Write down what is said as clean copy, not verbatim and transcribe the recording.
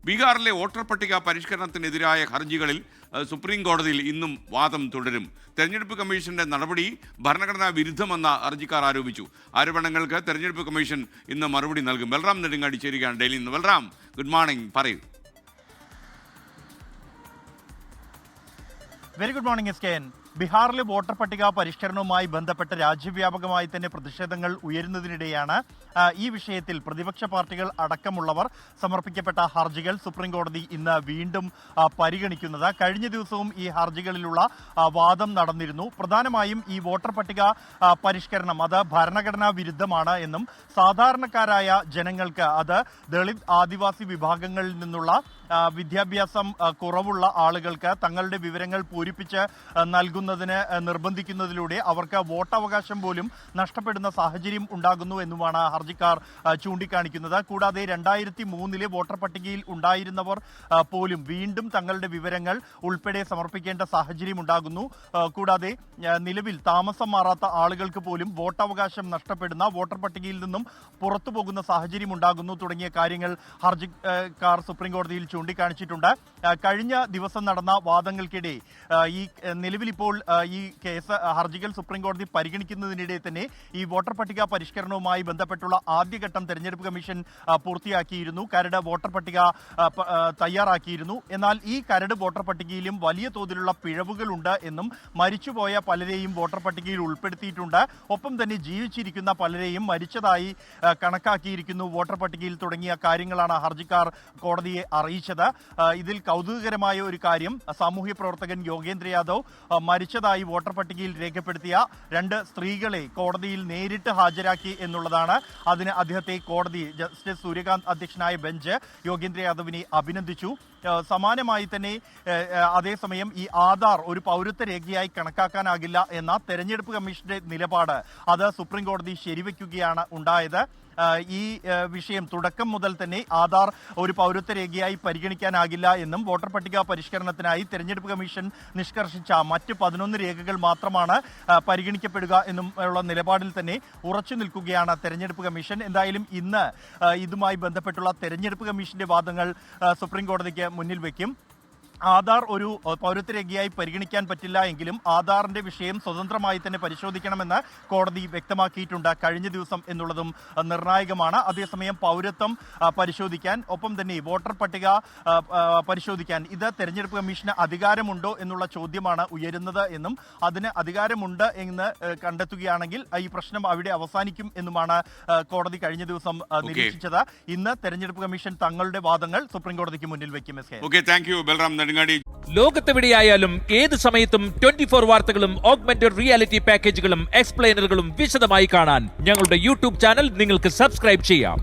ബീഹാറിലെ വോട്ടർ പട്ടിക പരിഷ്കരണത്തിനെതിരായ ഹർജികളിൽ സുപ്രീം കോടതിയിൽ ഇന്നും വാദം തുടരും. തെരഞ്ഞെടുപ്പ് കമ്മീഷന്റെ നടപടി ഭരണഘടനാ വിരുദ്ധമെന്ന ഹർജിക്കാർ ആരോപിച്ചു. ആരോപണങ്ങൾക്ക് തെരഞ്ഞെടുപ്പ് കമ്മീഷൻ ഇന്ന് മറുപടി നൽകും. ബൽറാം നെടുങ്ങാടി ചേരുകയാണ് ഡൽഹിയിൽ നിന്ന്. ബൽറാം, ഗുഡ് മോർണിംഗ്, പറയൂ. Very good morning SKN. ബീഹാറിലെ വോട്ടർ പട്ടിക പരിഷ്കരണവുമായി ബന്ധപ്പെട്ട് രാജ്യവ്യാപകമായി തന്നെ പ്രതിഷേധങ്ങൾ ഉയരുന്നതിനിടെയാണ് ഈ വിഷയത്തിൽ പ്രതിപക്ഷ പാർട്ടികൾ അടക്കമുള്ളവർ സമർപ്പിക്കപ്പെട്ട ഹർജികൾ സുപ്രീം കോടതി ഇന്ന് വീണ്ടും പരിഗണിക്കുന്നത്. കഴിഞ്ഞ ദിവസവും ഈ ഹർജികളിലുള്ള വാദം നടന്നിരുന്നു. പ്രധാനമായും ഈ വോട്ടർ പട്ടിക പരിഷ്കരണം അത് ഭരണഘടനാ വിരുദ്ധമാണ് എന്നും സാധാരണക്കാരായ ജനങ്ങൾക്ക്, അത് ദളിത് ആദിവാസി വിഭാഗങ്ങളിൽ നിന്നുള്ള വിദ്യാഭ്യാസം കുറവുള്ള ആളുകൾക്ക് തങ്ങളുടെ വിവരങ്ങൾ പൂരിപ്പിച്ച് നൽകുന്നതിന് നിർബന്ധിക്കുന്നതിലൂടെ അവർക്ക് വോട്ടവകാശം പോലും നഷ്ടപ്പെടുന്ന സാഹചര്യം ഉണ്ടാകുന്നു എന്നുമാണ് ഹർജിക്കാർ ചൂണ്ടിക്കാണിക്കുന്നത്. കൂടാതെ 2003 വോട്ടർ പട്ടികയിൽ ഉണ്ടായിരുന്നവർ പോലും വീണ്ടും തങ്ങളുടെ വിവരങ്ങൾ ഉൾപ്പെടെ സമർപ്പിക്കേണ്ട സാഹചര്യം ഉണ്ടാകുന്നു. കൂടാതെ നിലവിൽ താമസം മാറാത്ത ആളുകൾക്ക് പോലും വോട്ടവകാശം നഷ്ടപ്പെടുന്ന, വോട്ടർ പട്ടികയിൽ നിന്നും പുറത്തു പോകുന്ന സാഹചര്യം ഉണ്ടാകുന്നു തുടങ്ങിയ കാര്യങ്ങൾ ഹർജിക്കാർ സുപ്രീം കോടതിയിൽ ചൂണ്ടിക്കാണിച്ചിട്ടുണ്ട്. കഴിഞ്ഞ ദിവസം നടന്ന വാദങ്ങൾക്കിടെ ഈ നിലവിൽ ഇപ്പോൾ ഈ കേസ് ഹർജികൾ സുപ്രീം കോടതി പരിഗണിക്കുന്നതിനിടെ തന്നെ ഈ വോട്ടർ പട്ടിക പരിഷ്കരണവുമായി ബന്ധപ്പെട്ടുള്ള ആദ്യഘട്ടം തെരഞ്ഞെടുപ്പ് കമ്മീഷൻ പൂർത്തിയാക്കിയിരുന്നു. കരട് വോട്ടർ പട്ടിക തയ്യാറാക്കിയിരുന്നു. എന്നാൽ ഈ കരട് വോട്ടർ പട്ടികയിലും വലിയ തോതിലുള്ള പിഴവുകളുണ്ട് എന്നും മരിച്ചുപോയ പലരെയും വോട്ടർ പട്ടികയിൽ ഉൾപ്പെടുത്തിയിട്ടുണ്ട്, ഒപ്പം തന്നെ ജീവിച്ചിരിക്കുന്ന പലരെയും മരിച്ചതായി കണക്കാക്കിയിരിക്കുന്നു വോട്ടർ പട്ടികയിൽ തുടങ്ങിയ കാര്യങ്ങളാണ് ഹർജിക്കാർ കോടതിയെ അറിയിച്ചത്. ഇതിൽ കൗതുകകരമായ ഒരു കാര്യം, സാമൂഹ്യ പ്രവർത്തകൻ യോഗേന്ദ്ര യാദവ് മരിച്ചതായി വോട്ടർ പട്ടികയിൽ രേഖപ്പെടുത്തിയ 2 സ്ത്രീകളെ കോടതിയിൽ നേരിട്ട് ഹാജരാക്കി എന്നുള്ളതാണ്. അതിന് അദ്ദേഹത്തെ കോടതി, ജസ്റ്റിസ് സൂര്യകാന്ത് അധ്യക്ഷനായ ബെഞ്ച് യോഗേന്ദ്ര യാദവിനെ അഭിനന്ദിച്ചു. സമാനമായി തന്നെ അതേസമയം ഈ ആധാർ ഒരു പൗരത്വ രേഖയായി കണക്കാക്കാനാകില്ല എന്ന തെരഞ്ഞെടുപ്പ് കമ്മീഷന്റെ നിലപാട് അത് സുപ്രീം കോടതി ശരിവെക്കുകയാണ് ഉണ്ടായത്. ഈ വിഷയം തുടക്കം മുതൽ തന്നെ ആധാർ ഒരു പൗരത്വ രേഖയായി പരിഗണിക്കാനാകില്ല എന്നും വോട്ടർ പട്ടിക പരിഷ്കരണത്തിനായി തെരഞ്ഞെടുപ്പ് കമ്മീഷൻ നിഷ്കർഷിച്ച മറ്റ് 11 രേഖകൾ മാത്രമാണ് പരിഗണിക്കപ്പെടുക എന്നും ഉള്ള നിലപാടിൽ തന്നെ ഉറച്ചു നിൽക്കുകയാണ് തെരഞ്ഞെടുപ്പ് കമ്മീഷൻ. എന്തായാലും ഇന്ന് ഇതുമായി ബന്ധപ്പെട്ടുള്ള തെരഞ്ഞെടുപ്പ് കമ്മീഷന്റെ വാദങ്ങൾ സുപ്രീം കോടതിക്ക് മുന്നിൽ വയ്ക്കും. ആധാർ ഒരു പൗരത്വ രേഖയായി പരിഗണിക്കാൻ പറ്റില്ല എങ്കിലും ആധാറിന്റെ വിഷയം സ്വതന്ത്രമായി തന്നെ പരിശോധിക്കണമെന്ന് കോടതി വ്യക്തമാക്കിയിട്ടുണ്ട് കഴിഞ്ഞ ദിവസം എന്നുള്ളതും നിർണായകമാണ്. അതേസമയം പൗരത്വം പരിശോധിക്കാൻ, ഒപ്പം തന്നെ വോട്ടർ പട്ടിക പരിശോധിക്കാൻ ഇത് തെരഞ്ഞെടുപ്പ് കമ്മീഷന് അധികാരമുണ്ടോ എന്നുള്ള ചോദ്യമാണ് ഉയരുന്നത് എന്നും അതിന് അധികാരമുണ്ട് എന്ന് കണ്ടെത്തുകയാണെങ്കിൽ ഈ പ്രശ്നം അവിടെ അവസാനിക്കും എന്നുമാണ് കോടതി കഴിഞ്ഞ ദിവസം നിരീക്ഷിച്ചത്. ഇന്ന് തെരഞ്ഞെടുപ്പ് കമ്മീഷൻ തങ്ങളുടെ വാദങ്ങൾ സുപ്രീം കോടതിക്ക് മുന്നിൽ വയ്ക്കും. ലോകത്തെവിടെയായാലും ഏത് സമയത്തും 24 വാർത്തകളും ഓഗ്മെന്റഡ് റിയാലിറ്റി പാക്കേജുകളും എക്സ്പ്ലെയിനറുകളും വിശദമായി കാണാൻ ഞങ്ങളുടെ യൂട്യൂബ് ചാനൽ നിങ്ങൾക്ക് സബ്സ്ക്രൈബ് ചെയ്യാം.